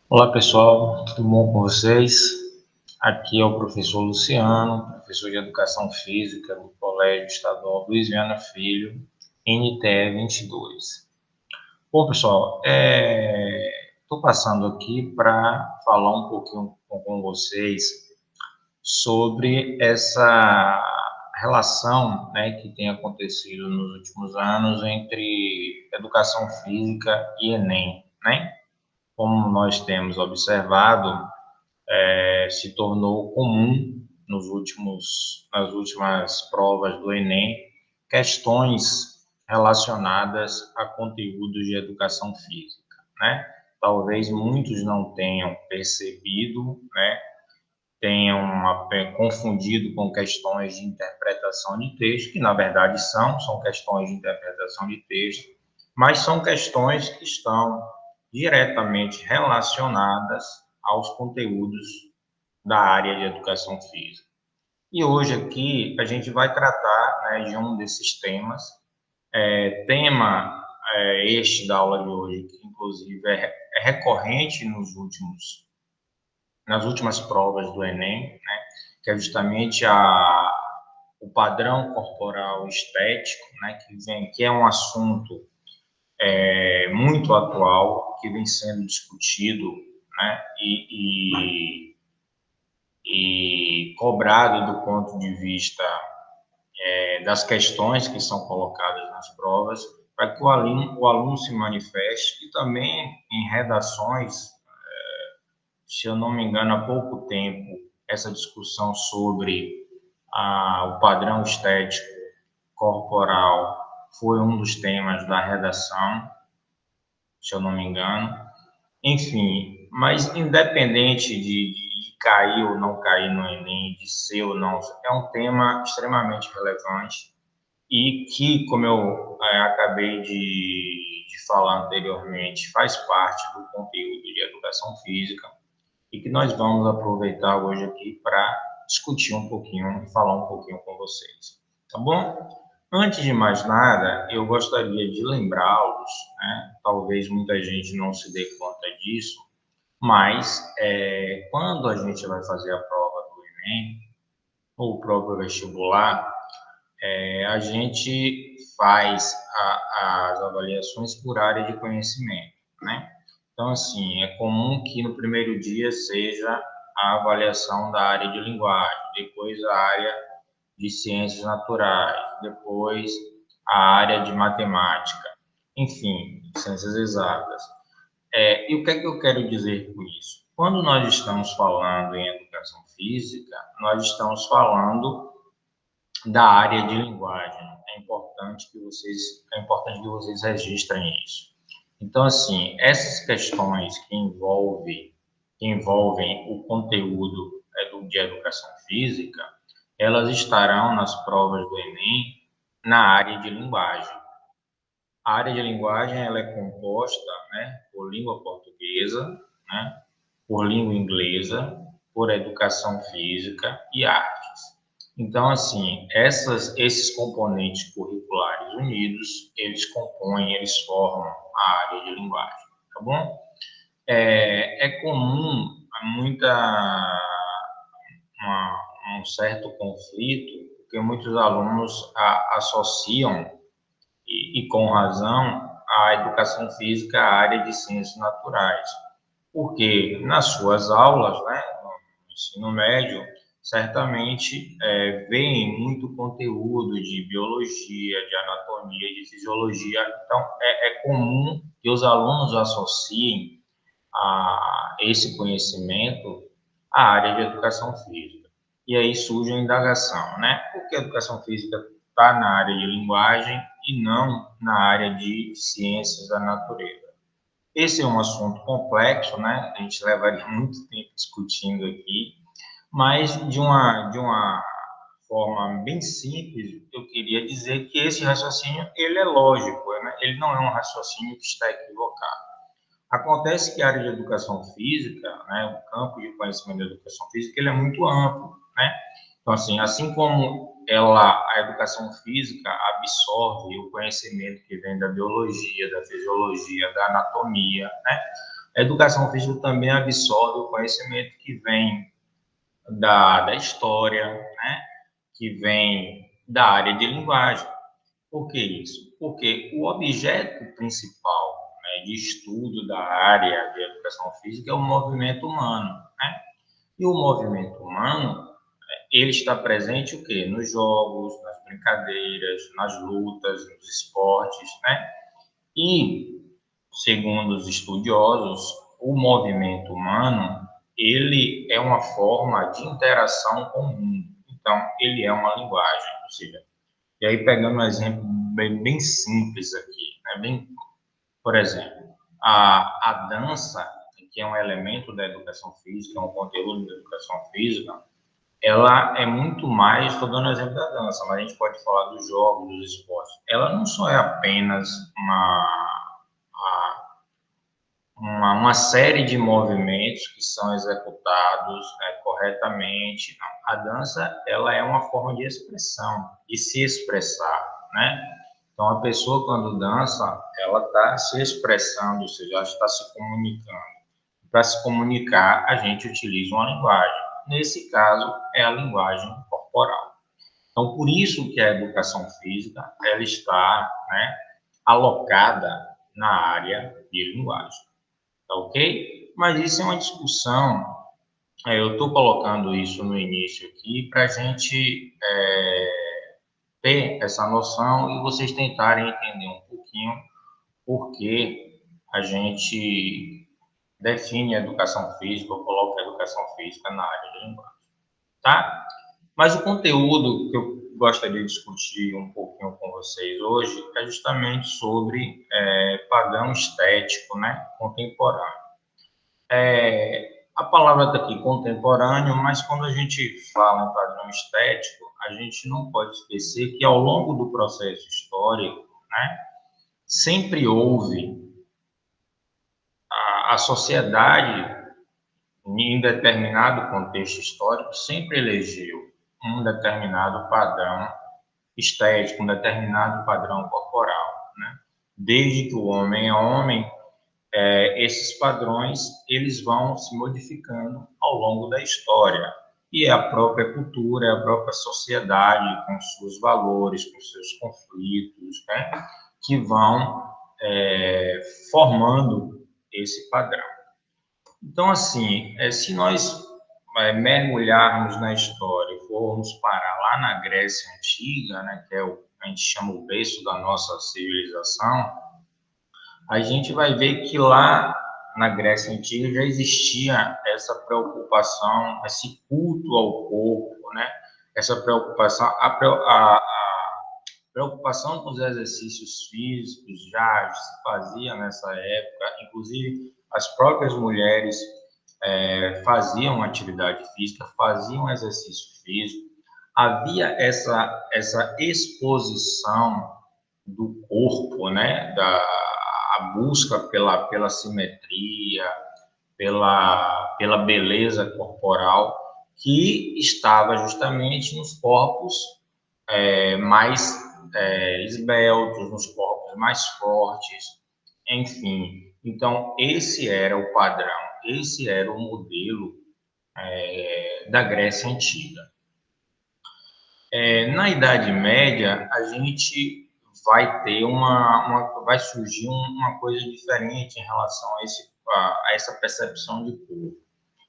Olá pessoal, tudo bom com vocês? Aqui é o professor Luciano, professor de Educação Física do Colégio Estadual Luiz Viana Filho, NTE 22. Bom pessoal, estou passando aqui para falar um pouquinho com vocês sobre essa relação, né, que tem acontecido nos últimos anos entre Educação Física e Enem, né? Como nós temos observado, se tornou comum nas últimas provas do Enem, questões relacionadas a conteúdos de educação física, né? Talvez muitos não tenham percebido, né? Tenham confundido com questões de interpretação de texto, que na verdade são questões de interpretação de texto, mas são questões que estão diretamente relacionadas aos conteúdos da área de educação física. E hoje aqui a gente vai tratar, né, de um desses temas, tema este da aula de hoje, que inclusive é recorrente nas últimas provas do Enem, né, que é justamente o padrão corporal estético, né, que é um assunto muito atual, que vem sendo discutido, né, e cobrado do ponto de vista das questões que são colocadas nas provas, para que o aluno se manifeste e também em redações, se eu não me engano, há pouco tempo, essa discussão sobre o padrão estético corporal foi um dos temas da redação, se eu não me engano. Enfim, mas independente de cair ou não cair no Enem, de ser ou não, é um tema extremamente relevante e que, como eu acabei de falar anteriormente, faz parte do conteúdo de educação física e que nós vamos aproveitar hoje aqui para discutir um pouquinho e falar um pouquinho com vocês, tá bom? Antes de mais nada, eu gostaria de lembrá-los, né, talvez muita gente não se dê conta disso, mas quando a gente vai fazer a prova do Enem, ou o próprio vestibular, a gente faz as avaliações por área de conhecimento, né? Então, assim, é comum que no primeiro dia seja a avaliação da área de linguagem, depois a área de ciências naturais, depois a área de matemática, enfim, ciências exatas. E o que é que eu quero dizer com isso? Quando nós estamos falando em educação física, nós estamos falando da área de linguagem. É importante que vocês registrem isso. Então, assim, essas questões que envolvem o conteúdo de educação física, elas estarão nas provas do Enem na área de linguagem. A área de linguagem ela é composta, né, por língua portuguesa, né, por língua inglesa, por educação física e artes. Então, assim, esses componentes curriculares unidos, eles formam a área de linguagem, tá bom? É comum um certo conflito, porque muitos alunos associam, e com razão, a educação física à área de ciências naturais, porque nas suas aulas, né, no ensino médio, certamente veem muito conteúdo de biologia, de anatomia, de fisiologia. Então, é comum que os alunos associem a esse conhecimento à área de educação física. E aí surge a indagação, né? Por que a educação física está na área de linguagem e não na área de ciências da natureza? Esse é um assunto complexo, né? A gente levaria muito tempo discutindo aqui, mas de uma forma bem simples, eu queria dizer que esse raciocínio ele é lógico, né? Ele não é um raciocínio que está equivocado. Acontece que a área de educação física, né, o campo de conhecimento da educação física, ele é muito amplo, né? Então, assim como a educação física absorve o conhecimento que vem da biologia, da fisiologia, da anatomia, né? A educação física também absorve o conhecimento que vem da história, né? Que vem da área de linguagem. Por que isso? Porque o objeto principal, né, de estudo da área de educação física é o movimento humano, né? E o movimento humano, ele está presente o quê? Nos jogos, nas brincadeiras, nas lutas, nos esportes, né? E, segundo os estudiosos, o movimento humano, ele é uma forma de interação com o mundo. Então, ele é uma linguagem, ou seja, e aí pegando um exemplo bem simples aqui, né? Por exemplo, a dança, que é um elemento da educação física, é um conteúdo da educação física, ela é muito mais, estou dando exemplo da dança, mas a gente pode falar dos jogos, dos esportes. Ela não só é apenas uma série de movimentos que são executados corretamente. Não. A dança, ela é uma forma de expressão, de se expressar, né? Então, a pessoa, quando dança, ela está se expressando, ou seja, ela está se comunicando. Para se comunicar, a gente utiliza uma linguagem. Nesse caso, é a linguagem corporal. Então, por isso que a educação física, ela está, né, alocada na área de linguagem. Tá ok? Mas isso é uma discussão. Eu estou colocando isso no início aqui para a gente ter essa noção e vocês tentarem entender um pouquinho por que a gente define a educação física ou coloca a educação física na área de linguagem, tá? Mas o conteúdo que eu gostaria de discutir um pouquinho com vocês hoje é justamente sobre padrão estético, né, contemporâneo. A palavra está aqui contemporâneo, mas quando a gente fala em padrão estético, a gente não pode esquecer que ao longo do processo histórico, né, sempre houve a sociedade, em determinado contexto histórico, sempre elegeu um determinado padrão estético, um determinado padrão corporal, né? Desde que o homem é homem, esses padrões eles vão se modificando ao longo da história. E é a própria cultura, é a própria sociedade, com seus valores, com seus conflitos, né, que vão formando esse padrão. Então, assim, se nós mergulharmos na história e formos parar lá na Grécia Antiga, né, que é a gente chama o berço da nossa civilização, a gente vai ver que lá na Grécia Antiga já existia essa preocupação, esse culto ao corpo, né? Essa preocupação, a preocupação com os exercícios físicos já se fazia nessa época, inclusive as próprias mulheres faziam atividade física, faziam exercício físico, havia essa exposição do corpo, né, a busca pela simetria, pela beleza corporal, que estava justamente nos corpos mais esbeltos, nos corpos mais fortes, enfim. Então, esse era o padrão, esse era o modelo da Grécia Antiga. Na Idade Média, a gente vai ter vai surgir uma coisa diferente em relação a essa percepção de corpo.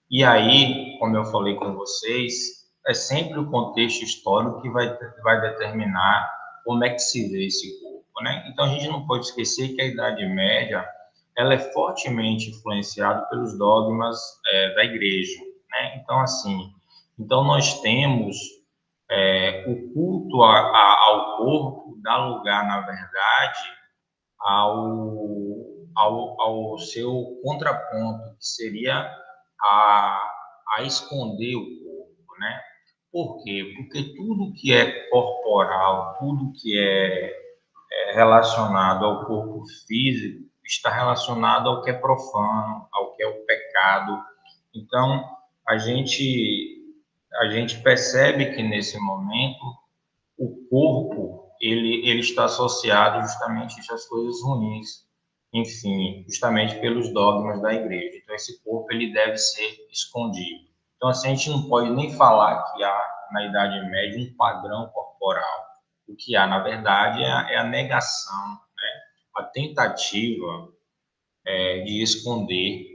E aí, como eu falei com vocês, é sempre o contexto histórico que vai determinar como é que se vê esse corpo, né? Então, a gente não pode esquecer que a Idade Média, ela é fortemente influenciada pelos dogmas da Igreja, né? Então, assim, nós temos o culto ao corpo dá lugar, na verdade, ao seu contraponto, que seria a esconder o corpo, né? Por quê? Porque tudo que é corporal, tudo que é relacionado ao corpo físico, está relacionado ao que é profano, ao que é o pecado. Então, a gente percebe que nesse momento o corpo ele está associado justamente às coisas ruins. enfim, justamente pelos dogmas da igreja. Então, esse corpo ele deve ser escondido. Então, assim, a gente não pode nem falar que há, na Idade Média, um padrão corporal. O que há, na verdade, é a negação, né? A tentativa de esconder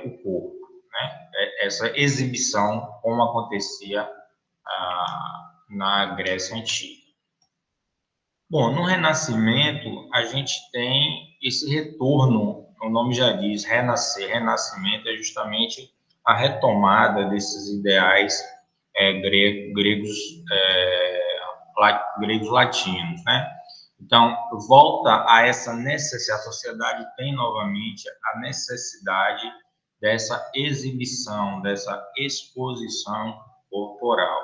o corpo, né? Essa exibição, como acontecia na Grécia Antiga. Bom, no Renascimento, a gente tem esse retorno, o nome já diz, renascer. Renascimento é justamente a retomada desses ideais gregos, gregos latinos, né? Então, volta a essa necessidade, a sociedade tem novamente a necessidade dessa exibição, dessa exposição corporal.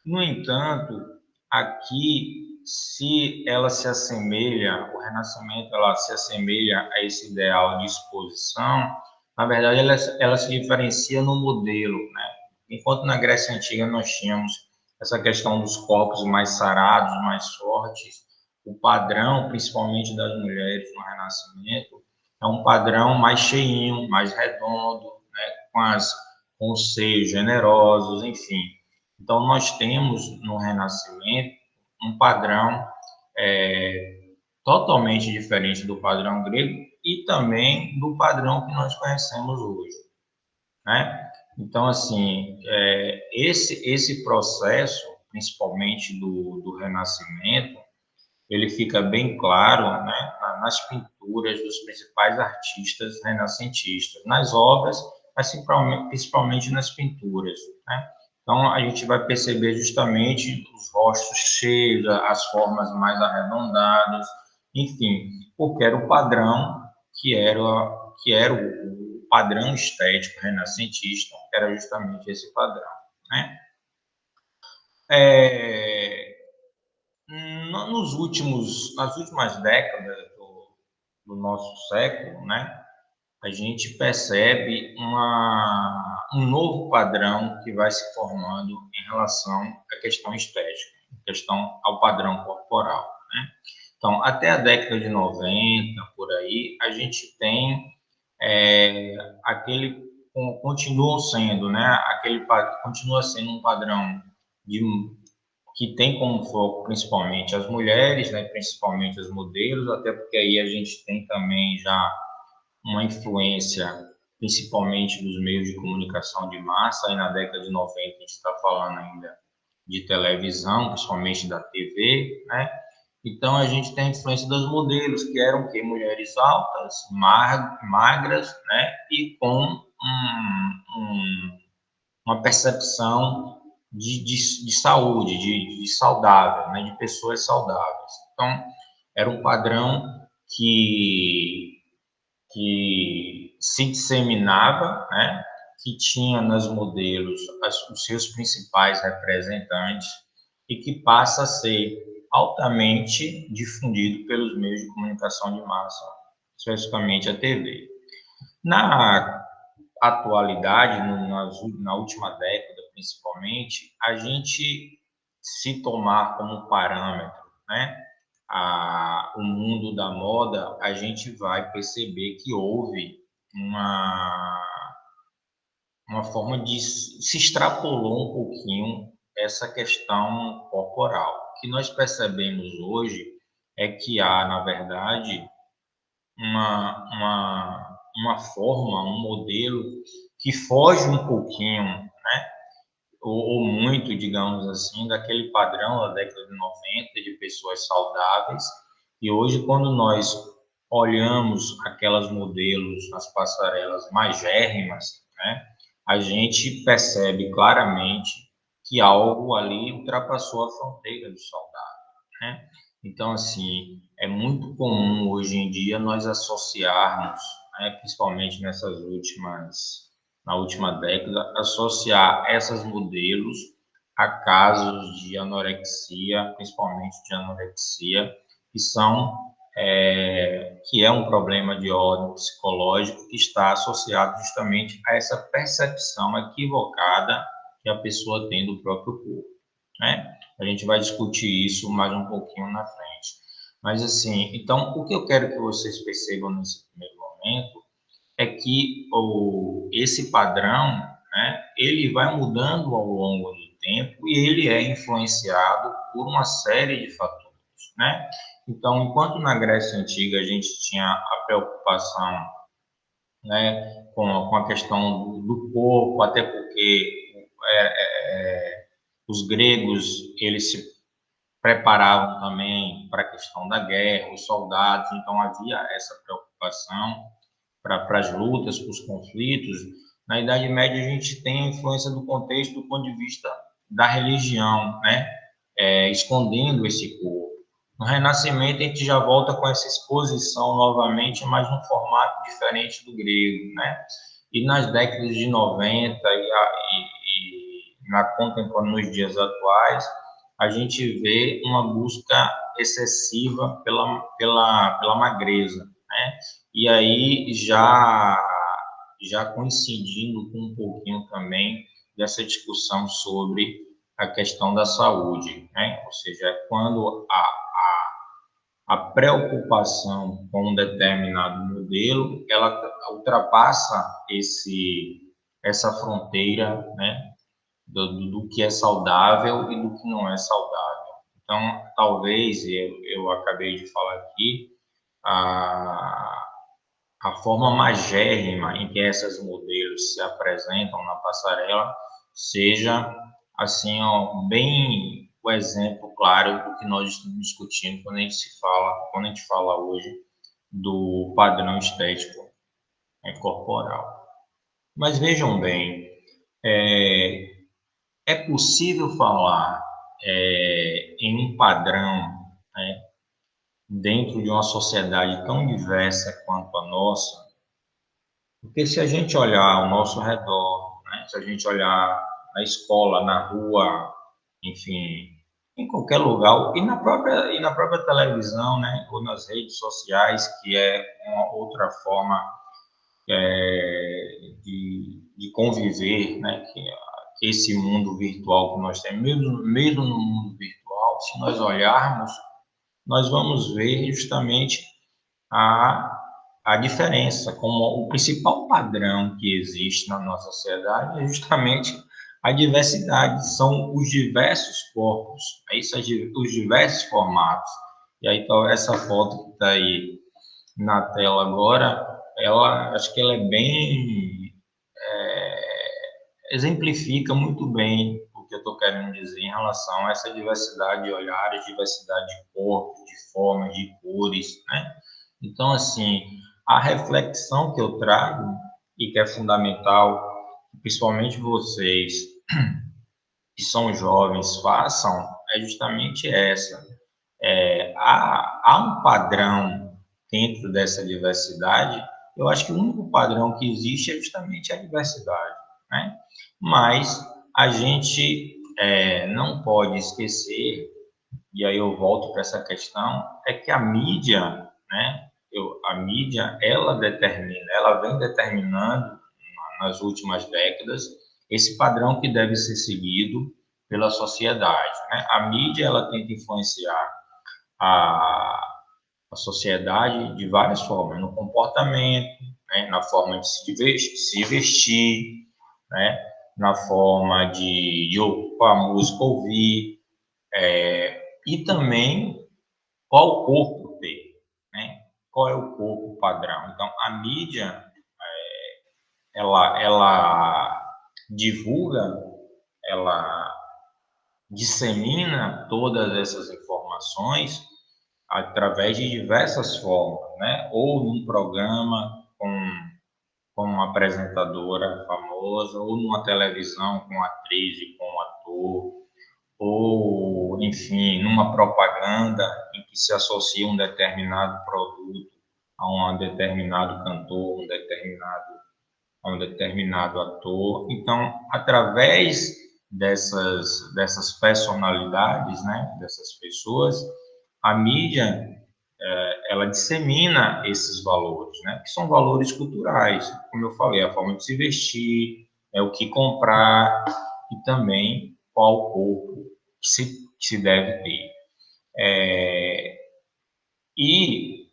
No entanto, aqui, se ela se assemelha, o Renascimento ela se assemelha a esse ideal de exposição, na verdade ela se diferencia no modelo, né? Enquanto na Grécia Antiga nós tínhamos essa questão dos corpos mais sarados, mais fortes, o padrão, principalmente das mulheres no Renascimento, é um padrão mais cheinho, mais redondo, né? Com os seios generosos, enfim. Então, nós temos no Renascimento um padrão totalmente diferente do padrão grego e também do padrão que nós conhecemos hoje, né? Então, assim, esse processo, principalmente do Renascimento, ele fica bem claro, né, nas pinturas dos principais artistas renascentistas, nas obras, mas principalmente nas pinturas, né? Então, a gente vai perceber justamente os rostos cheios, as formas mais arredondadas, enfim, porque era o padrão que era o padrão estético renascentista, era justamente esse padrão, né? Nas últimas décadas do nosso século, né, a gente percebe um novo padrão que vai se formando em relação à questão estética, em questão ao padrão corporal, né? Então, até a década de 90, por aí, a gente tem aquele, continuam sendo, né, continua sendo um padrão de que tem como foco principalmente as mulheres, né, principalmente os modelos, até porque aí a gente tem também já uma influência, principalmente dos meios de comunicação de massa. Aí na década de 90 a gente está falando ainda de televisão, principalmente da TV, né? Então a gente tem a influência dos modelos, que eram que mulheres altas, magras, né? E com uma percepção de saúde, de saudável, né? De pessoas saudáveis. Então era um padrão que se disseminava, né, que tinha nos modelos os seus principais representantes e que passa a ser altamente difundido pelos meios de comunicação de massa, especificamente a TV. Na atualidade, na última década principalmente, a gente se tomar como parâmetro, né, o mundo da moda, a gente vai perceber que houve uma forma de se extrapolou um pouquinho essa questão corporal. O que nós percebemos hoje é que há, na verdade, uma forma, um modelo que foge um pouquinho, né, ou muito, digamos assim, daquele padrão da década de 90 de pessoas saudáveis. E hoje, quando nós olhamos aquelas modelos nas passarelas magérrimas, né, a gente percebe claramente que algo ali ultrapassou a fronteira do saudável, né? Então, assim, é muito comum hoje em dia nós associarmos, né, principalmente na última década, associar essas modelos a casos de anorexia, principalmente de anorexia, que que é um problema de ordem psicológico que está associado justamente a essa percepção equivocada que a pessoa tem do próprio corpo, né? A gente vai discutir isso mais um pouquinho na frente. Mas assim, então o que eu quero que vocês percebam nesse primeiro momento é que esse padrão, né, ele vai mudando ao longo do tempo e ele é influenciado por uma série de fatores, né? Então, enquanto na Grécia Antiga a gente tinha a preocupação, né, com a questão do corpo, até porque os gregos, eles se preparavam também para a questão da guerra, os soldados, então havia essa preocupação para as lutas, para os conflitos. Na Idade Média, a gente tem a influência do contexto do ponto de vista da religião, né? Escondendo esse corpo. No Renascimento, a gente já volta com essa exposição novamente, mas num formato diferente do grego, né? E nas décadas de 90 nos dias atuais, a gente vê uma busca excessiva pela magreza, né? E aí já coincidindo com um pouquinho também dessa discussão sobre a questão da saúde, né? Ou seja, quando a preocupação com um determinado modelo, ela ultrapassa essa fronteira, né? Do que é saudável e do que não é saudável. Então, talvez, eu acabei de falar aqui, a, a forma magérrima em que esses modelos se apresentam na passarela seja, assim, ó, bem o exemplo claro do que nós estamos discutindo quando a gente fala hoje do padrão estético, né, corporal. Mas vejam bem, é, é possível falar em um padrão, né, dentro de uma sociedade tão diversa quanto a nossa, porque se a gente olhar ao nosso redor, né, se a gente olhar na escola, na rua, enfim, em qualquer lugar, e na própria televisão, né, ou nas redes sociais, que é uma outra forma de conviver, né, que esse mundo virtual que nós temos, mesmo no mundo virtual, se nós olharmos, nós vamos ver justamente a, a diferença, como o principal padrão que existe na nossa sociedade é justamente a diversidade, são os diversos corpos, é isso, os diversos formatos. E aí, então, essa foto que está aí na tela agora, acho que ela é bem, exemplifica muito bem o que eu estou querendo dizer em relação a essa diversidade de olhares, diversidade de corpos, de formas, de cores, né? Então, assim, a reflexão que eu trago e que é fundamental, principalmente vocês que são jovens façam, é justamente essa. Há um padrão dentro dessa diversidade. Eu acho que o único padrão que existe é justamente a diversidade, né? Mas a gente não pode esquecer, e aí eu volto para essa questão, é que a mídia, né? A mídia, ela determina, ela vem determinando nas últimas décadas esse padrão que deve ser seguido pela sociedade, né? A mídia, ela tenta influenciar a, a sociedade de várias formas, no comportamento, né? Na forma de se vestir, né? Na forma de qual música ouvir, e também qual corpo ter, né? Qual é o corpo padrão. Então, a mídia, ela divulga, ela dissemina todas essas informações através de diversas formas, né? Ou num programa com uma apresentadora famosa, ou numa televisão com atriz e com ator, ou, enfim, numa propaganda em que se associa um determinado produto a um determinado cantor, a um determinado ator. Então, através dessas personalidades, né, dessas pessoas, a mídia ela dissemina esses valores, né, que são valores culturais, como eu falei, a forma de se vestir, o que comprar e também qual corpo que se deve ter. E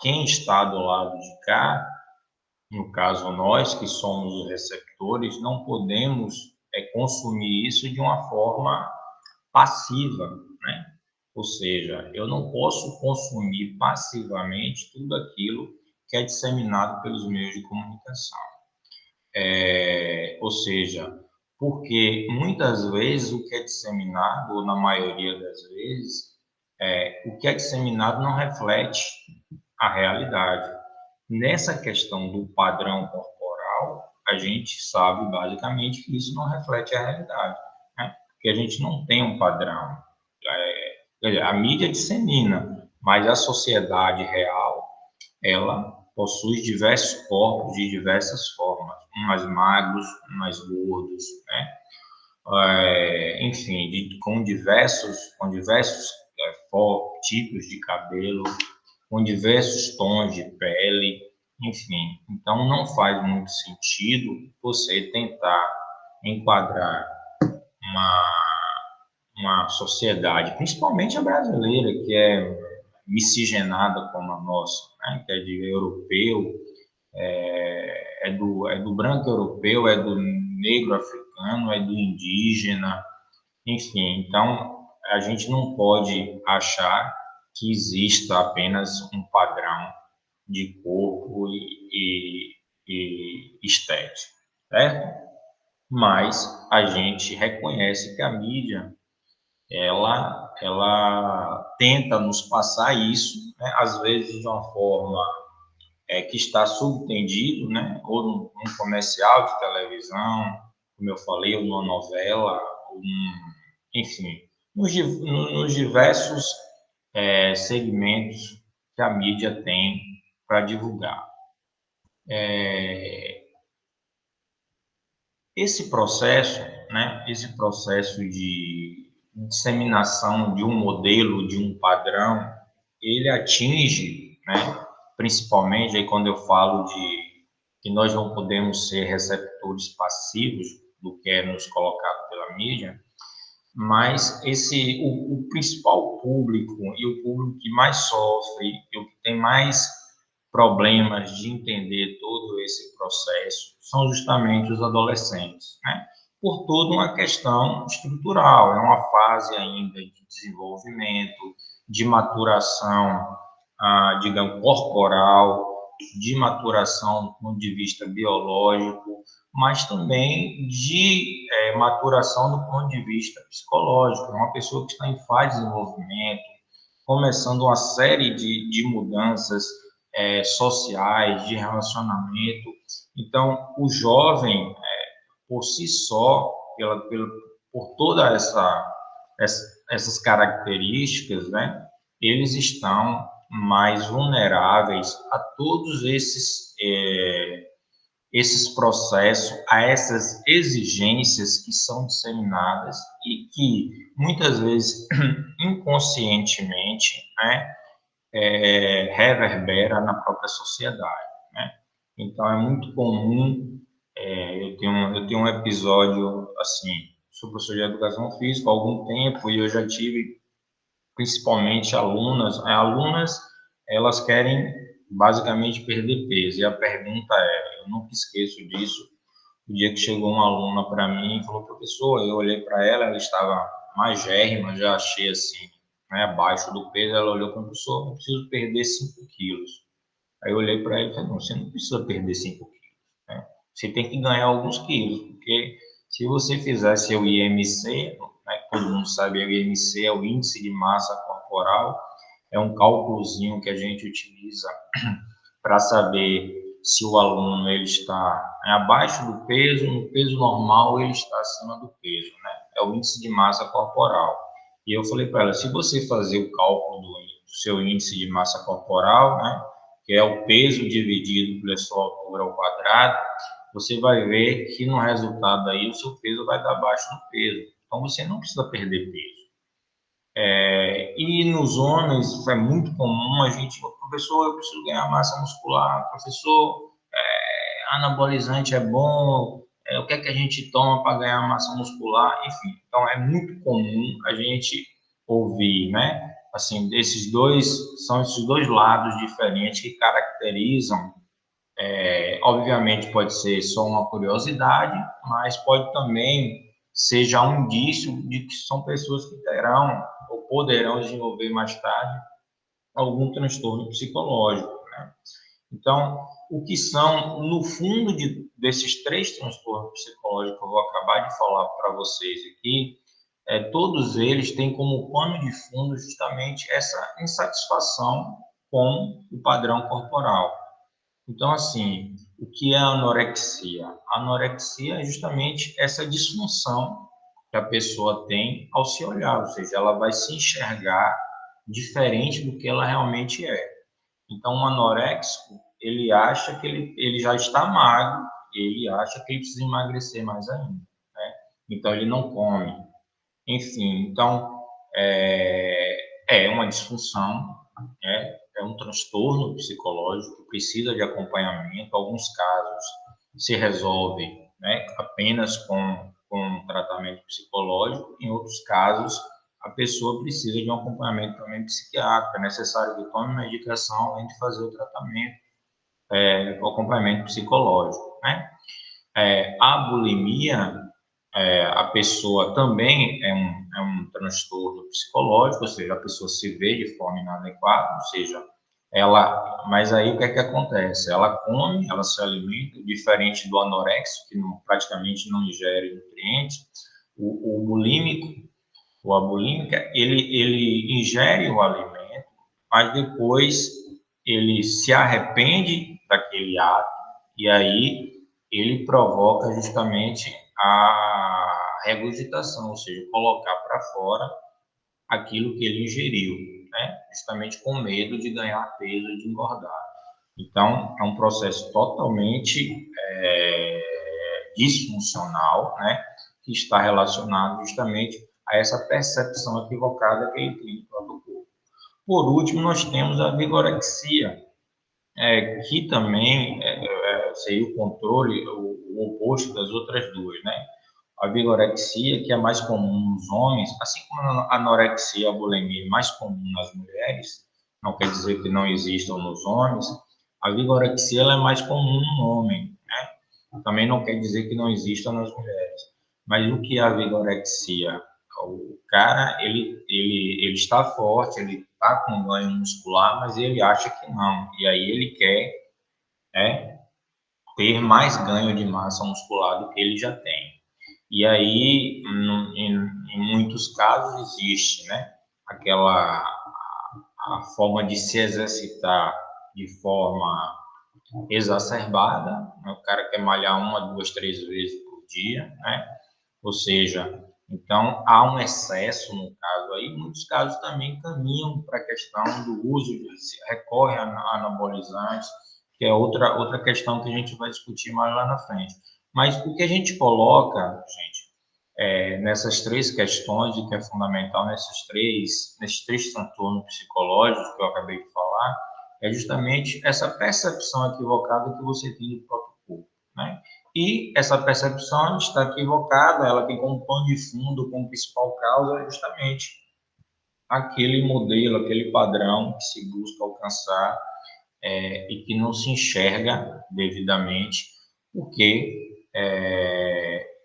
quem está do lado de cá, no caso nós que somos os receptores, não podemos consumir isso de uma forma passiva, né? Ou seja, eu não posso consumir passivamente tudo aquilo que é disseminado pelos meios de comunicação. Ou seja, porque muitas vezes o que é disseminado, ou na maioria das vezes, o que é disseminado não reflete a realidade. Nessa questão do padrão corporal, a gente sabe basicamente que isso não reflete a realidade, né? Porque a gente não tem um padrão. A mídia dissemina, mas a sociedade real, ela possui diversos corpos de diversas formas, uns mais magros, uns mais gordos, né? Enfim, com diversos tipos de cabelo, com diversos tons de pele, enfim. Então, não faz muito sentido você tentar enquadrar uma, uma sociedade, principalmente a brasileira, que é miscigenada como a nossa, né? Que é de europeu, é do branco europeu, é do negro africano, é do indígena, enfim. Então, a gente não pode achar que exista apenas um padrão de corpo e estética, certo? Mas a gente reconhece que a mídia ela tenta nos passar isso, né? Às vezes de uma forma que está subtendido, né? Ou num comercial de televisão, como eu falei, ou numa novela, enfim, nos diversos segmentos que a mídia tem para divulgar. Esse processo, né? Esse processo de disseminação de um modelo, de um padrão, ele atinge, né? Principalmente aí quando eu falo de que nós não podemos ser receptores passivos do que é nos colocado pela mídia, mas o principal público e o público que mais sofre e o que tem mais problemas de entender todo esse processo são justamente os adolescentes, né? Por toda uma questão estrutural, é uma fase ainda de desenvolvimento, de maturação, digamos, corporal, de maturação do ponto de vista biológico, mas também de maturação do ponto de vista psicológico. É uma pessoa que está em fase de desenvolvimento, começando uma série de mudanças sociais, de relacionamento. Então, o jovem, por si só, por toda essas características, né, eles estão mais vulneráveis a todos esses processos, a essas exigências que são disseminadas e que muitas vezes inconscientemente, né, reverbera na própria sociedade, né? Então é muito comum, eu tenho um episódio assim, sou professor de educação física há algum tempo e eu já tive principalmente alunas elas querem basicamente perder peso e a pergunta eu nunca esqueço disso, o dia que chegou uma aluna para mim e falou, professor, eu olhei para ela, ela estava magérrima, já achei assim, né, abaixo do peso, ela olhou para o professor, eu preciso perder 5 quilos. Aí eu olhei para ela e falei, não, você não precisa perder 5 quilos, né? Você tem que ganhar alguns quilos, porque se você fizer seu IMC, né, todo mundo sabe, o IMC é o Índice de Massa Corporal, é um cálculozinho que a gente utiliza para saber se o aluno ele está abaixo do peso, no peso normal ele está acima do peso, né? É o índice de massa corporal. E eu falei para ela, se você fazer o cálculo do seu índice de massa corporal, né, que é o peso dividido pela sua altura ao quadrado, você vai ver que no resultado aí o seu peso vai dar abaixo do peso. Então você não precisa perder peso. E nos homens é muito comum a gente, professor, eu preciso ganhar massa muscular, professor, anabolizante é bom, o que é que a gente toma para ganhar massa muscular, enfim. Então é muito comum a gente ouvir, né, assim, são esses dois lados diferentes que caracterizam. Obviamente pode ser só uma curiosidade, mas pode também ser já um indício de que são pessoas que terão ou poderão desenvolver mais tarde algum transtorno psicológico, né? Então, o que são, no fundo desses três transtornos psicológicos que eu vou acabar de falar para vocês aqui, todos eles têm como pano de fundo justamente essa insatisfação com o padrão corporal. Então, assim, o que é a anorexia? A anorexia é justamente essa disfunção que a pessoa tem ao se olhar, ou seja, ela vai se enxergar diferente do que ela realmente é. Então, um anoréxico, ele acha que ele já está magro, ele acha que ele precisa emagrecer mais ainda, né? Então, ele não come. Enfim, então, é uma disfunção, é um transtorno psicológico que precisa de acompanhamento. Alguns casos se resolve, né, apenas com tratamento psicológico, em outros casos a pessoa precisa de um acompanhamento também psiquiátrico, é necessário que tome medicação além de fazer o tratamento, o acompanhamento psicológico, né? A bulimia, a pessoa também é um transtorno psicológico, ou seja, a pessoa se vê de forma inadequada, ou seja, mas aí o que é que acontece? Ela come, ela se alimenta, diferente do anorexo, que praticamente não ingere nutrientes. O bulímico, a bulímica, ele ingere o alimento, mas depois ele se arrepende daquele ato, e aí ele provoca justamente a regurgitação, ou seja, colocar para fora aquilo que ele ingeriu, né? Justamente com medo de ganhar peso e de engordar. Então, é um processo totalmente disfuncional, né? Que está relacionado justamente a essa percepção equivocada que ele tem do próprio corpo. Por último, nós temos a vigorexia, que também seria o controle, o oposto das outras duas, né? A vigorexia, que é mais comum nos homens, assim como a anorexia e a bulimia é mais comum nas mulheres, não quer dizer que não existam nos homens, a vigorexia ela é mais comum no homem, né? Também não quer dizer que não exista nas mulheres. Mas o que é a vigorexia? O cara, ele está forte, ele está com ganho muscular, mas ele acha que não. E aí ele quer, ter mais ganho de massa muscular do que ele já tem. E aí, em muitos casos, existe, né, aquela a forma de se exercitar de forma exacerbada, né? O cara quer malhar uma, duas, três vezes por dia, né? Ou seja, então há um excesso no caso aí, muitos casos também caminham para a questão do uso, se recorre a anabolizantes, que é outra questão que a gente vai discutir mais lá na frente. Mas o que a gente coloca, gente, nessas três questões, e que é fundamental nesses três transtornos psicológicos que eu acabei de falar, é justamente essa percepção equivocada que você tem do próprio corpo, né? E essa percepção está equivocada, ela tem como pano de fundo, como principal causa, justamente aquele modelo, aquele padrão que se busca alcançar, e que não se enxerga devidamente, porque,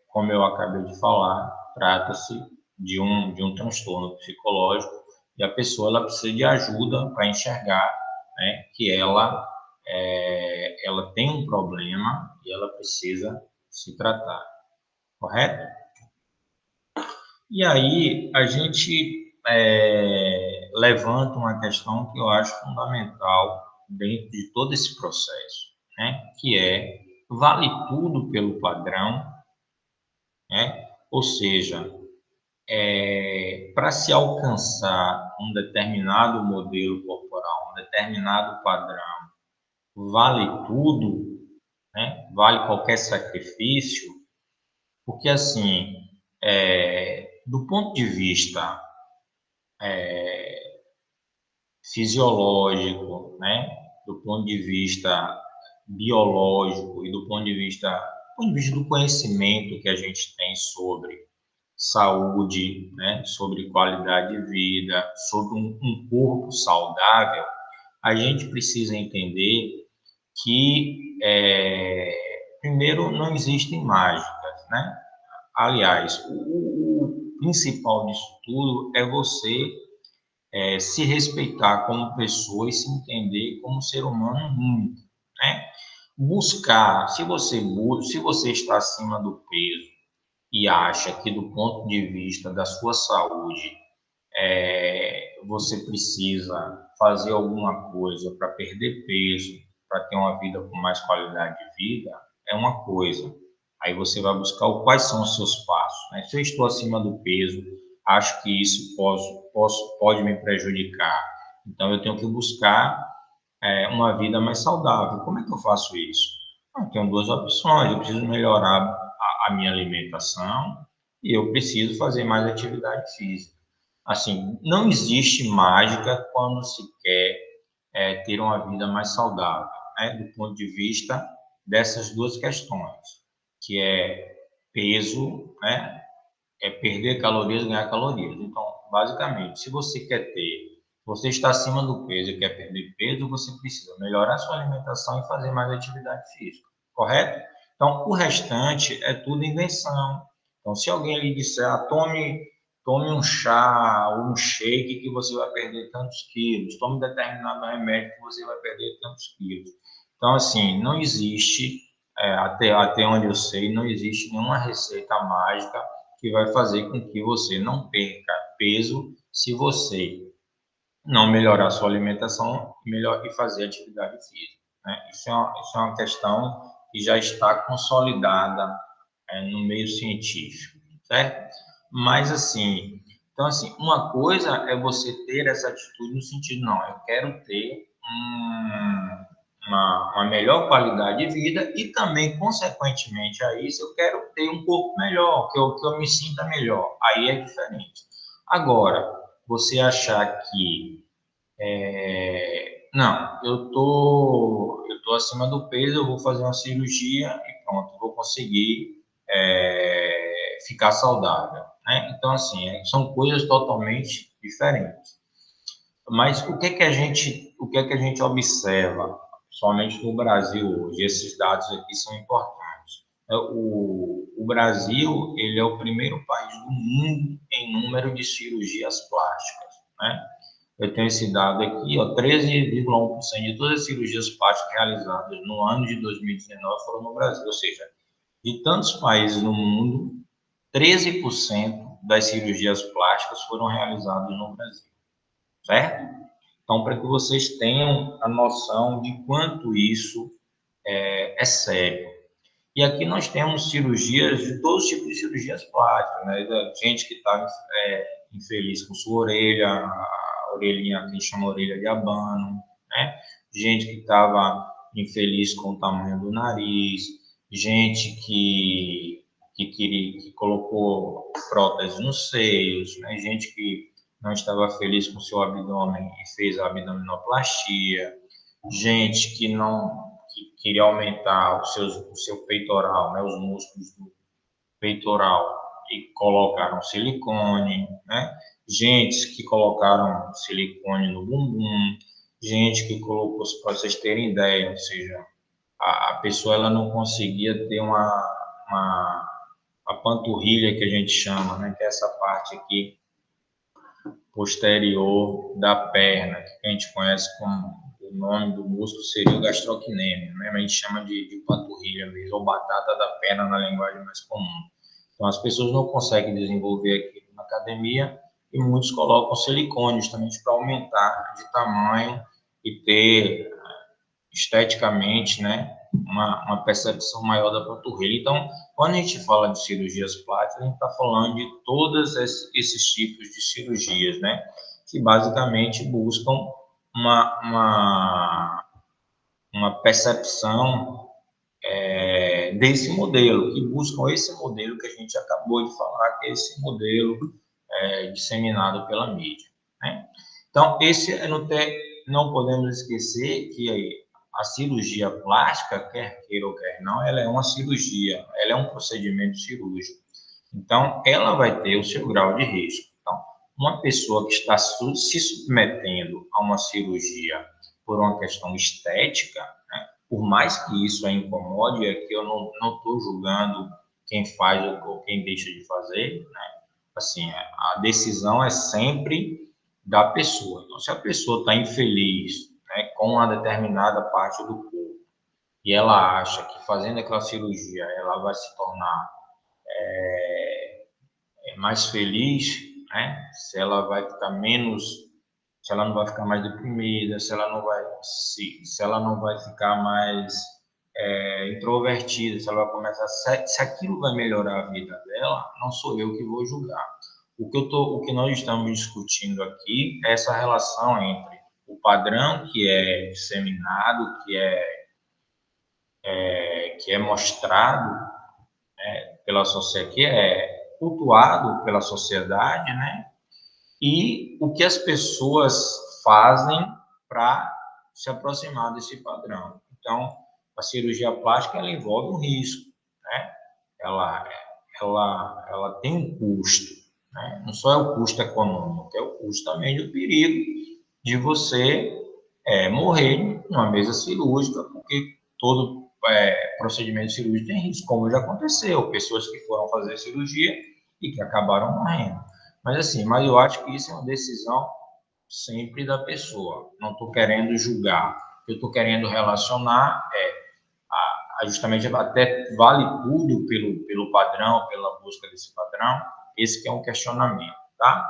como eu acabei de falar, trata-se de um transtorno psicológico e a pessoa ela precisa de ajuda para enxergar, né, que ela tem um problema e ela precisa se tratar, correto? E aí a gente levanta uma questão que eu acho fundamental dentro de todo esse processo, né? Que vale tudo pelo padrão, né? Ou seja, para se alcançar um determinado modelo corporal, um determinado padrão, vale tudo, né? Vale qualquer sacrifício, porque assim, do ponto de vista fisiológico, né? Do ponto de vista biológico e do ponto de vista do conhecimento que a gente tem sobre saúde, né, sobre qualidade de vida, sobre um corpo saudável, a gente precisa entender que, primeiro, não existem mágicas, né? Aliás, o principal disso tudo é você se respeitar como pessoa e se entender como ser humano único, né? Buscar, se você está acima do peso e acha que do ponto de vista da sua saúde você precisa fazer alguma coisa para perder peso, para ter uma vida com mais qualidade de vida, é uma coisa. Aí você vai buscar quais são os seus passos, né? Se eu estou acima do peso, acho que isso pode me prejudicar. Então, eu tenho que buscar uma vida mais saudável. Como é que eu faço isso? Eu tenho duas opções. Eu preciso melhorar a minha alimentação e eu preciso fazer mais atividade física. Assim, não existe mágica quando se quer ter uma vida mais saudável, né? Do ponto de vista dessas duas questões, que é peso, né? É perder calorias, ganhar calorias. Então, basicamente, se você quer ter, você está acima do peso e quer perder peso, você precisa melhorar sua alimentação e fazer mais atividade física, correto? Então, o restante é tudo invenção. Então, se alguém lhe disser, tome um chá ou um shake que você vai perder tantos quilos, tome determinado remédio que você vai perder tantos quilos. Então, assim, não existe, até onde eu sei, não existe nenhuma receita mágica que vai fazer com que você não perca peso se você não melhorar sua alimentação e fazer atividade física, né? Isso é uma questão que já está consolidada no meio científico, certo? Mas assim, então assim, uma coisa é você ter essa atitude no sentido, não, eu quero ter uma melhor qualidade de vida e também, consequentemente a isso, eu quero ter um corpo melhor, que eu me sinta melhor. Aí é diferente. Agora, você achar que não, eu tô acima do peso, eu vou fazer uma cirurgia e pronto, vou conseguir ficar saudável, né? Então, assim, são coisas totalmente diferentes. Mas o que é que a gente observa, somente no Brasil hoje? Esses dados aqui são importantes. O Brasil, ele é o primeiro país do mundo em número de cirurgias plásticas, né? Eu tenho esse dado aqui, ó, 13,1% de todas as cirurgias plásticas realizadas no ano de 2019 foram no Brasil, ou seja, de tantos países no mundo, 13% das cirurgias plásticas foram realizadas no Brasil, certo? Então, para que vocês tenham a noção de quanto isso é sério. E aqui nós temos cirurgias de todos os tipos de cirurgias plásticas, né? Gente que está infeliz com sua orelha, a orelhinha, que a gente chama orelha de abano, né? Gente que estava infeliz com o tamanho do nariz, gente que colocou prótese nos seios, né? Gente que não estava feliz com seu abdômen e fez a abdominoplastia, gente que queria aumentar o seu peitoral, né? Os músculos do peitoral e colocaram silicone, né? Gente que colocaram silicone no bumbum, gente que colocou, para vocês terem ideia, ou seja, a pessoa ela não conseguia ter uma a panturrilha que a gente chama, né? Que é essa parte aqui posterior da perna, que a gente conhece como o nome do músculo seria o gastrocnêmio, né? A gente chama de panturrilha mesmo, ou batata da perna na linguagem mais comum. Então, as pessoas não conseguem desenvolver aquilo na academia e muitos colocam silicone justamente para aumentar de tamanho e ter esteticamente, né, uma percepção maior da panturrilha. Então, quando a gente fala de cirurgias plásticas, a gente está falando de todos esses tipos de cirurgias, né, que basicamente buscam uma percepção desse modelo, que buscam esse modelo que a gente acabou de falar, que é esse modelo disseminado pela mídia, né? Então, não podemos esquecer que a cirurgia plástica, quer queira ou quer não, ela é uma cirurgia, ela é um procedimento cirúrgico. Então, ela vai ter o seu grau de risco. Então, uma pessoa que está se submetendo a uma cirurgia por uma questão estética, né, por mais que isso a incomode, é que eu não estou julgando quem faz ou quem deixa de fazer, né? Assim, a decisão é sempre da pessoa. Então, se a pessoa está infeliz, né, com uma determinada parte do corpo e ela acha que fazendo aquela cirurgia ela vai se tornar mais feliz, né? Se ela vai ficar menos, se ela não vai ficar mais deprimida, se ela não vai ficar mais introvertida, se ela vai começar, se aquilo vai melhorar a vida dela, não sou eu que vou julgar. O que nós estamos discutindo aqui é essa relação entre o padrão que é disseminado, que é mostrado pela sociedade, que é cultuado pela sociedade, né? E o que as pessoas fazem para se aproximar desse padrão. Então, a cirurgia plástica ela envolve um risco, né? Ela, ela tem um custo, né? Não só é o custo econômico, é o custo também do perigo de você morrer numa mesa cirúrgica, porque todo procedimento cirúrgico tem risco, como já aconteceu, pessoas que foram fazer cirurgia e que acabaram morrendo. Mas eu acho que isso é uma decisão sempre da pessoa. Não estou querendo julgar. O que eu estou querendo relacionar justamente até vale tudo pelo padrão, pela busca desse padrão. Esse que é um questionamento, tá?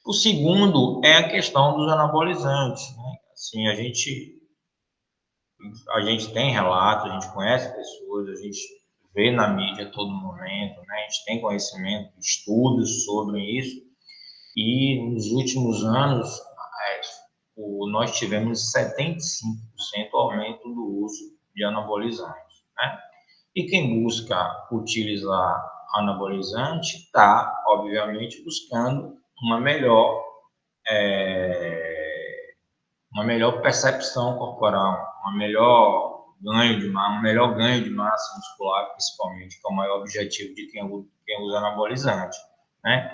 O segundo é a questão dos anabolizantes, né? Assim, a gente tem relatos, a gente conhece pessoas, a gente vê na mídia a todo momento, né? A gente tem conhecimento, estudos sobre isso. E nos últimos anos, nós tivemos 75% aumento do uso de anabolizantes, né? E quem busca utilizar anabolizante está, obviamente, buscando uma melhor percepção corporal, um melhor ganho de massa muscular, principalmente, que é o maior objetivo de quem usa anabolizante, né?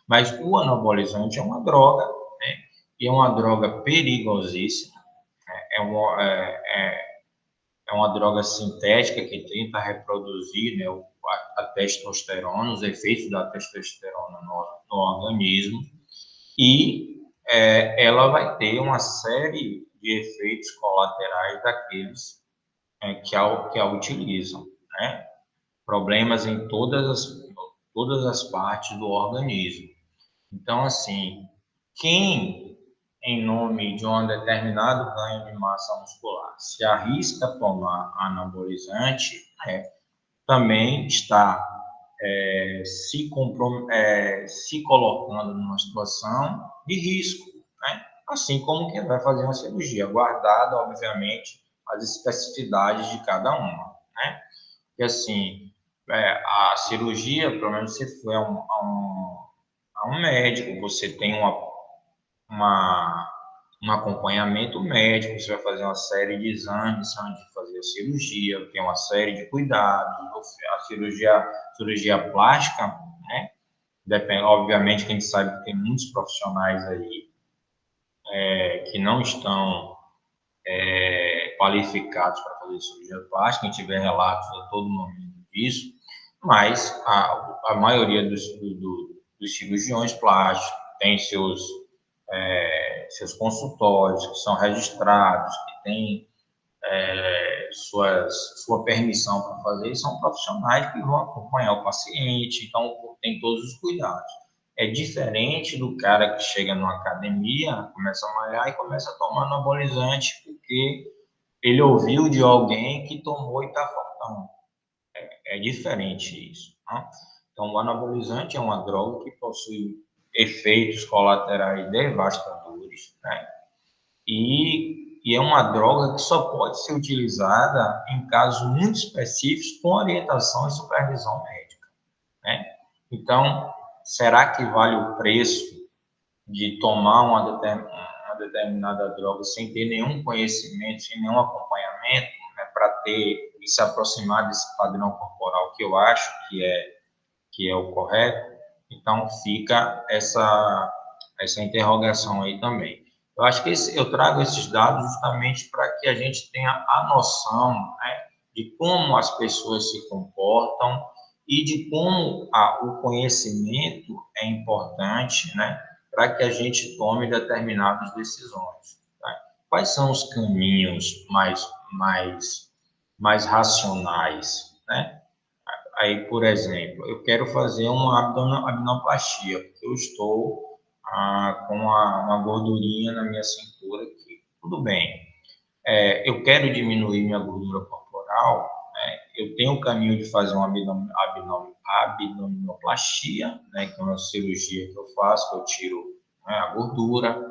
Mas o anabolizante é uma droga, né? E é uma droga perigosíssima, né? É uma droga sintética que tenta reproduzir, né, a testosterona, os efeitos da testosterona no organismo, e ela vai ter uma série de efeitos colaterais daqueles que a utilizam, né? Problemas em todas as partes do organismo. Então, assim, quem, em nome de um determinado ganho de massa muscular, se arrisca a tomar anabolizante, também está se colocando numa situação de risco, né? Assim como quem vai fazer uma cirurgia, guardada, obviamente, as especificidades de cada uma, né? Porque, assim, a cirurgia, pelo menos se for a um médico, você tem uma, um acompanhamento médico, você vai fazer uma série de exames antes de fazer a cirurgia, tem uma série de cuidados, a cirurgia plástica, né? Depende, obviamente, que a gente sabe que tem muitos profissionais aí que não estão qualificados para fazer cirurgia plástica, a gente vê relatos a todo momento disso, mas a maioria dos cirurgiões plásticos tem seus consultórios que são registrados, que têm sua permissão para fazer, e são profissionais que vão acompanhar o paciente, então tem todos os cuidados. É diferente do cara que chega numa academia, começa a malhar e começa a tomar anabolizante porque ele ouviu de alguém que tomou e está faltando. É diferente isso, né? Então, o anabolizante é uma droga que possui efeitos colaterais devastadores, né? E é uma droga que só pode ser utilizada em casos muito específicos com orientação e supervisão médica, né? Então, será que vale o preço de tomar uma determinada droga sem ter nenhum conhecimento, sem nenhum acompanhamento, né, para ter e se aproximar desse padrão corporal que eu acho que é o correto, então fica essa interrogação aí também. Eu acho que eu trago esses dados justamente para que a gente tenha a noção, né, de como as pessoas se comportam e de como o conhecimento é importante, né, para que a gente tome determinadas decisões. Tá? Quais são os caminhos mais racionais, né? Aí, por exemplo, eu quero fazer uma abdominoplastia, porque eu estou com uma gordurinha na minha cintura aqui. Tudo bem. Eu quero diminuir minha gordura corporal, né? Eu tenho o caminho de fazer uma abdominoplastia, né? Que é uma cirurgia que eu faço, que eu tiro, né, a gordura.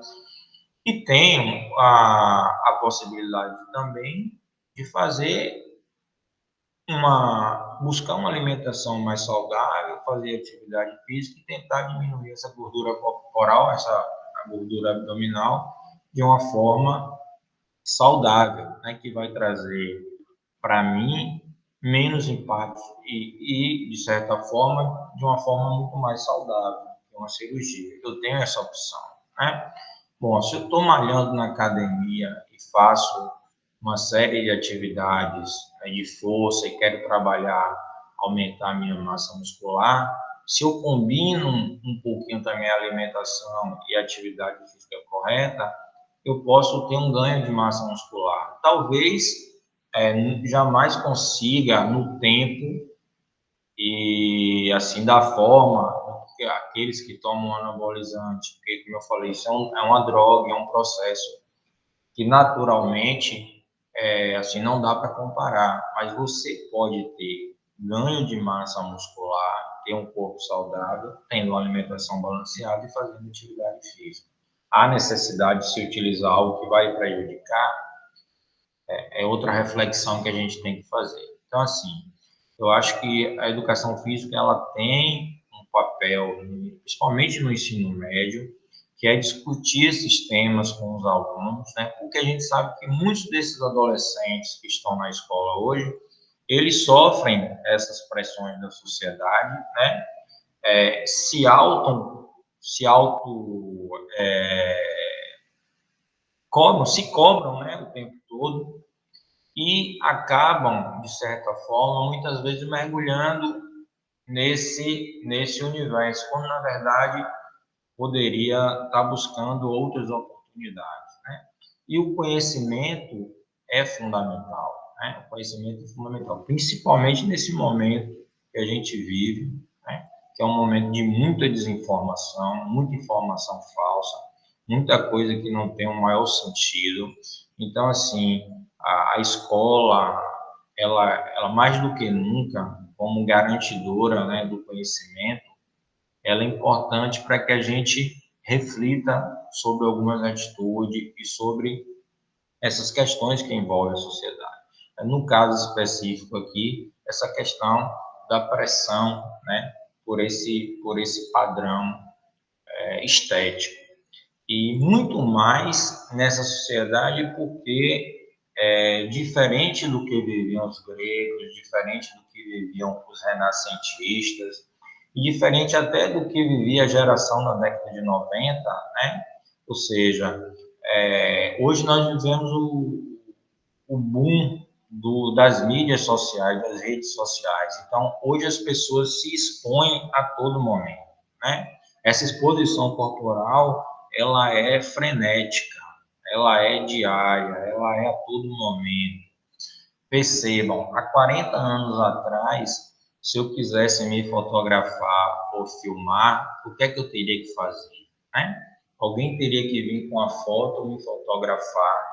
E tenho a possibilidade também de buscar uma alimentação mais saudável, fazer atividade física e tentar diminuir essa gordura corporal, a gordura abdominal, de uma forma saudável, né, que vai trazer para mim menos impactos de certa forma, de uma forma muito mais saudável, que uma cirurgia. Eu tenho essa opção, né? Bom, se eu estou malhando na academia e faço uma série de atividades, né, de força e quero trabalhar, aumentar a minha massa muscular, se eu combino um pouquinho também a alimentação e a atividade física correta, eu posso ter um ganho de massa muscular. Talvez jamais consiga no tempo e assim da forma que aqueles que tomam anabolizante, porque como eu falei, isso é uma droga, é um processo que naturalmente assim não dá para comparar, mas você pode ter ganho de massa muscular, ter um corpo saudável, tendo uma alimentação balanceada e fazendo atividade física. Há necessidade de se utilizar algo que vai prejudicar? É outra reflexão que a gente tem que fazer. Então, assim, eu acho que a educação física ela tem um papel, principalmente no ensino médio, que é discutir esses temas com os alunos, né? Porque a gente sabe que muitos desses adolescentes que estão na escola hoje, eles sofrem essas pressões da sociedade, né? Se auto cobram, né? O tempo todo e acabam, de certa forma, muitas vezes mergulhando nesse universo, quando na verdade poderia estar buscando outras oportunidades, né? E o conhecimento é fundamental, né? O conhecimento é fundamental, principalmente nesse momento que a gente vive, né? Que é um momento de muita desinformação, muita informação falsa, muita coisa que não tem o maior sentido. Então, assim, a escola, ela mais do que nunca, como garantidora, né, do conhecimento, ela é importante para que a gente reflita sobre algumas atitudes e sobre essas questões que envolvem a sociedade. No caso específico aqui, essa questão da pressão, né, por esse padrão estético. E muito mais nessa sociedade porque diferente do que viviam os gregos, diferente do que viviam os renascentistas, e diferente até do que vivia a geração da década de 90, né? Ou seja, hoje nós vivemos o boom das mídias sociais, das redes sociais. Então, hoje as pessoas se expõem a todo momento, né? Essa exposição corporal, ela é frenética, ela é diária, ela é a todo momento. Percebam, há 40 anos atrás, se eu quisesse me fotografar ou filmar, o que é que eu teria que fazer, né? Alguém teria que vir com a foto, me fotografar.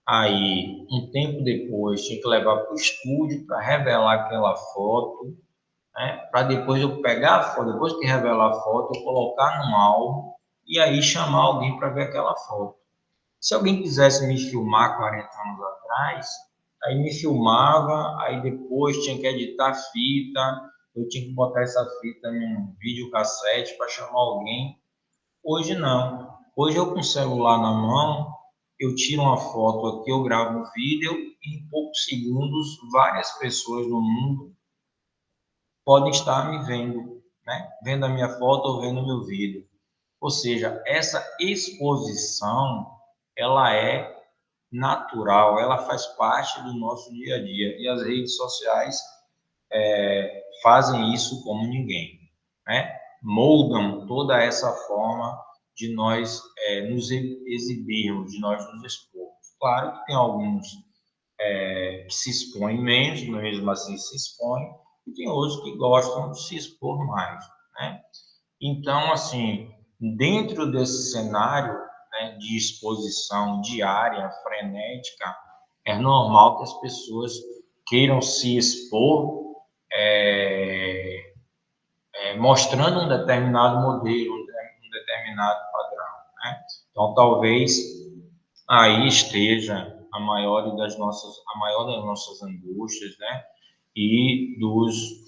Aí, um tempo depois, tinha que levar para o estúdio para revelar aquela foto, né? Para depois eu pegar a foto, depois que revelar a foto, eu colocar num álbum e aí chamar alguém para ver aquela foto. Se alguém quisesse me filmar 40 anos atrás, aí me filmava, aí depois tinha que editar a fita, eu tinha que botar essa fita num videocassete para chamar alguém. Hoje não. Hoje eu com o celular na mão, eu tiro uma foto aqui, eu gravo um vídeo, e em poucos segundos, várias pessoas no mundo podem estar me vendo, né? Vendo a minha foto ou vendo o meu vídeo. Ou seja, essa exposição, ela é natural, ela faz parte do nosso dia a dia. E as redes sociais fazem isso como ninguém, né? Moldam toda essa forma de nós nos exibirmos, de nós nos expormos. Claro que tem alguns que se expõem menos, mesmo assim se expõem, e tem outros que gostam de se expor mais, né? Então, assim, dentro desse cenário, né, de exposição diária, frenética, é normal que as pessoas queiram se expor mostrando um determinado modelo, um determinado padrão, né? Então, talvez aí esteja a maior das nossas angústias, né? E dos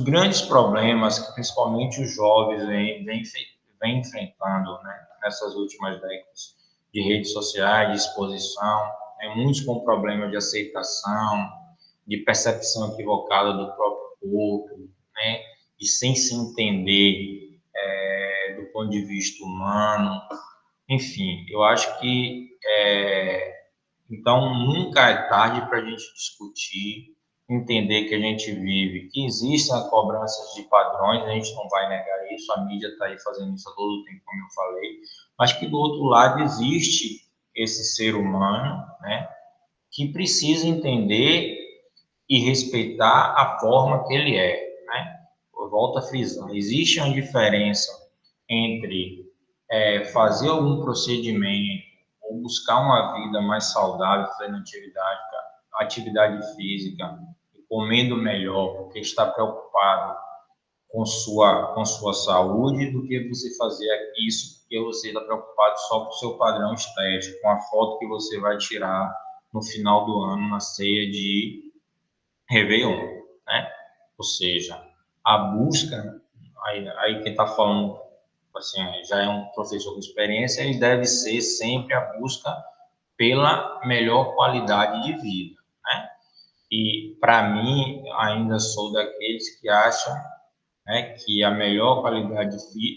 grandes problemas que principalmente os jovens vêm enfrentando, né? Nessas últimas décadas de redes sociais, de exposição, muitos com problemas de aceitação, de percepção equivocada do próprio corpo, né? De sem se entender do ponto de vista humano. Enfim, eu acho que então nunca é tarde para a gente discutir, entender que a gente vive, que existem as cobranças de padrões, a gente não vai negar isso, a mídia está aí fazendo isso a todo tempo, como eu falei, mas que do outro lado existe esse ser humano, né, que precisa entender e respeitar a forma que ele é, né? Eu volto a frisar, existe uma diferença entre fazer algum procedimento ou buscar uma vida mais saudável, fazendo atividade física, comendo melhor, porque está preocupado com sua saúde, do que você fazer isso porque você está preocupado só com o seu padrão estético, com a foto que você vai tirar no final do ano, na ceia de Réveillon, né? Ou seja, a busca, aí quem está falando, assim, já é um professor com experiência, ele deve ser sempre a busca pela melhor qualidade de vida, né? E, para mim, ainda sou daqueles que acham, né, que a melhor qualidade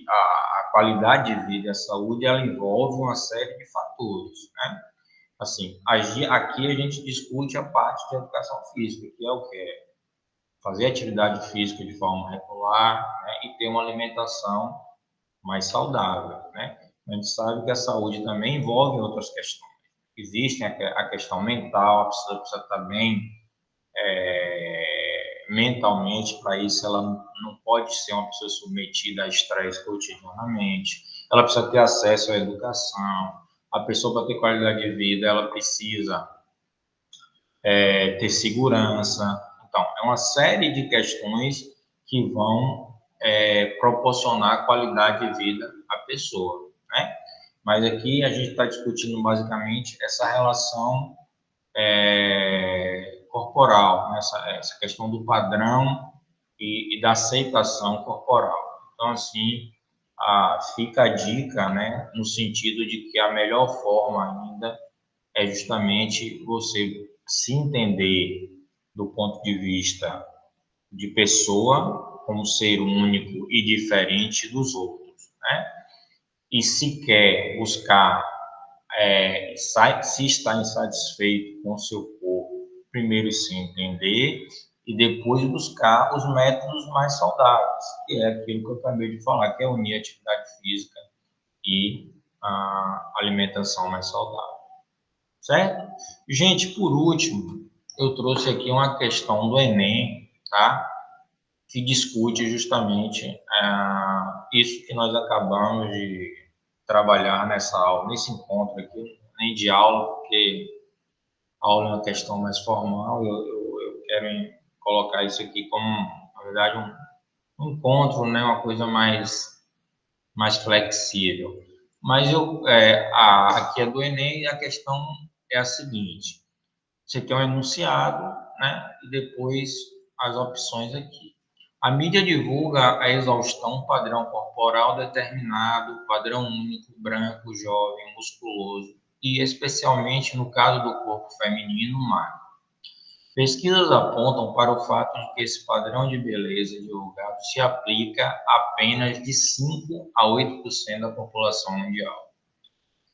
a qualidade de vida e a saúde, ela envolve uma série de fatores, né? Assim, aqui a gente discute a parte de educação física, que é o quê? Fazer atividade física de forma regular, né, e ter uma alimentação mais saudável, né? A gente sabe que a saúde também envolve outras questões. Existe a questão mental, a pessoa precisa estar bem mentalmente. Para isso ela não pode ser uma pessoa submetida a estresse cotidianamente, ela precisa ter acesso à educação, a pessoa, para ter qualidade de vida, ela precisa ter segurança. Então, é uma série de questões que vão proporcionar qualidade de vida à pessoa, né? Mas aqui a gente está discutindo basicamente essa relação corporal, né? Essa questão do padrão e da aceitação corporal. Então, assim, fica a dica, né, no sentido de que a melhor forma ainda é justamente você se entender do ponto de vista de pessoa, como ser único e diferente dos outros, né? E se quer buscar, se está insatisfeito com o seu corpo, primeiro se entender e depois buscar os métodos mais saudáveis, que é aquilo que eu acabei de falar, que é unir a atividade física e a alimentação mais saudável. Certo? Gente, por último, eu trouxe aqui uma questão do Enem, tá? Que discute justamente isso que nós acabamos de trabalhar nessa aula, nesse encontro aqui, nem de aula, porque a aula é uma questão mais formal, eu quero colocar isso aqui como, na verdade, um encontro, né? Uma coisa mais flexível. Mas aqui é do Enem e a questão é a seguinte: você tem um enunciado, né? E depois as opções aqui. A mídia divulga a exaustão padrão corporal determinado, padrão único, branco, jovem, musculoso, e especialmente no caso do corpo feminino magro. Pesquisas apontam para o fato de que esse padrão de beleza divulgado se aplica a apenas de 5 a 8% da população mundial.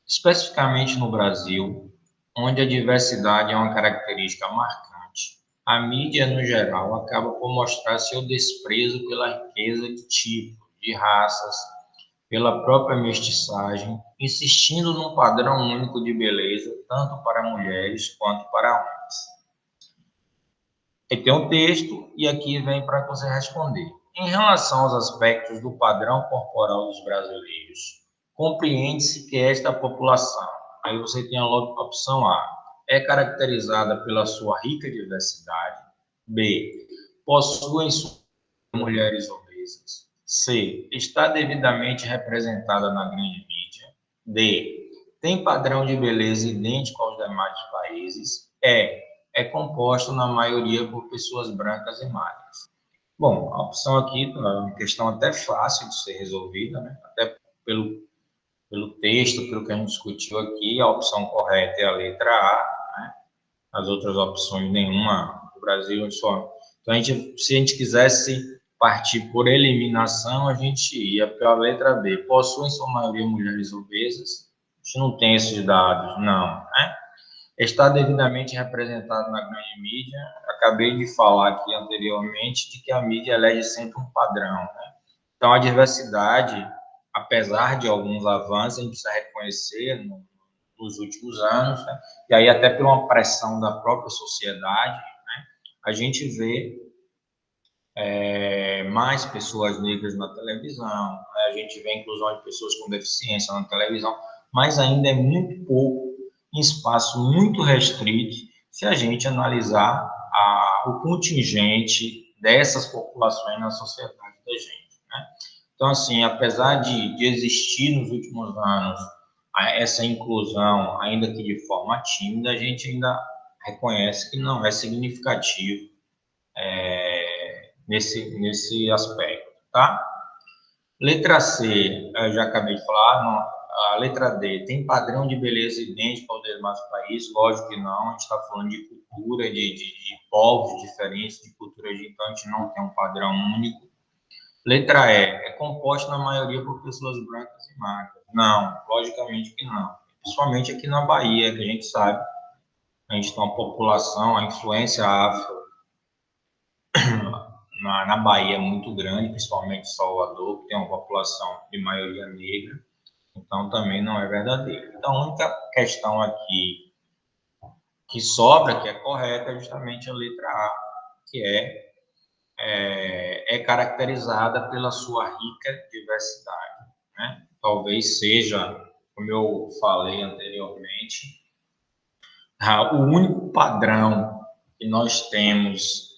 Especificamente no Brasil, onde a diversidade é uma característica marcante, a mídia, no geral, acaba por mostrar seu desprezo pela riqueza de tipo, de raças, pela própria mestiçagem, insistindo num padrão único de beleza, tanto para mulheres quanto para homens. E tem um texto, e aqui vem para você responder. Em relação aos aspectos do padrão corporal dos brasileiros, compreende-se que esta população, aí você tem a opção A, é caracterizada pela sua rica diversidade, B, possuem mulheres obesas, C, está devidamente representada na grande mídia, D, tem padrão de beleza idêntico aos demais países, é composto na maioria por pessoas brancas e magras. Bom, a opção aqui é uma questão até fácil de ser resolvida, né? Até pelo texto, pelo que a gente discutiu aqui, a opção correta é a letra A, né? As outras opções nenhuma, o Brasil só. Então, se a gente quisesse partir por eliminação, a gente ia pela letra B. Possuem, em sua maioria, mulheres obesas. A gente não tem esses dados, não, né? Está devidamente representado na grande mídia. Acabei de falar aqui anteriormente de que a mídia elege sempre um padrão, né? Então, a diversidade, apesar de alguns avanços, a gente precisa reconhecer nos últimos anos, né? E aí até por uma pressão da própria sociedade, né? A gente vê mais pessoas negras na televisão, né? A gente vê a inclusão de pessoas com deficiência na televisão, mas ainda é muito pouco, em espaço muito restrito, se a gente analisar o contingente dessas populações na sociedade da gente, né? Então, assim, apesar de existir nos últimos anos essa inclusão, ainda que de forma tímida, a gente ainda reconhece que não é significativo nesse aspecto, tá? Letra C, eu já acabei de falar, não, a letra D, tem padrão de beleza idêntico aos demais países? Lógico que não, a gente está falando de cultura, de povos diferentes, de cultura, então a gente não tem um padrão único. Letra E, é composto na maioria por pessoas brancas e magras? Não, logicamente que não. Principalmente aqui na Bahia, que a gente sabe, a gente tem uma população, a influência afro na Bahia é muito grande, principalmente Salvador, que tem uma população de maioria negra, então também não é verdadeiro. Então, a única questão aqui que sobra, que é correta, é justamente a letra A, que é caracterizada pela sua rica diversidade, né? Talvez seja, como eu falei anteriormente, o único padrão que nós temos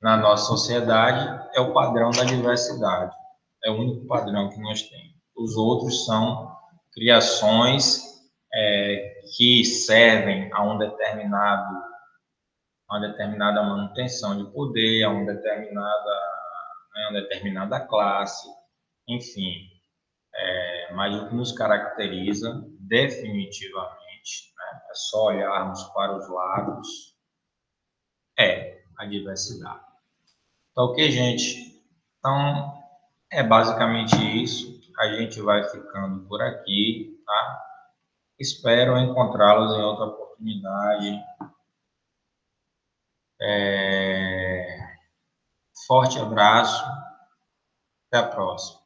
na nossa sociedade é o padrão da diversidade. É o único padrão que nós temos. Os outros são criações que servem a uma determinada manutenção de poder, a uma determinada classe, enfim. Mas o que nos caracteriza definitivamente, né, é só olharmos para os lados, é a diversidade. Tá ok, gente? Então, é basicamente isso. A gente vai ficando por aqui, tá? Espero encontrá-los em outra oportunidade. Forte abraço. Até a próxima.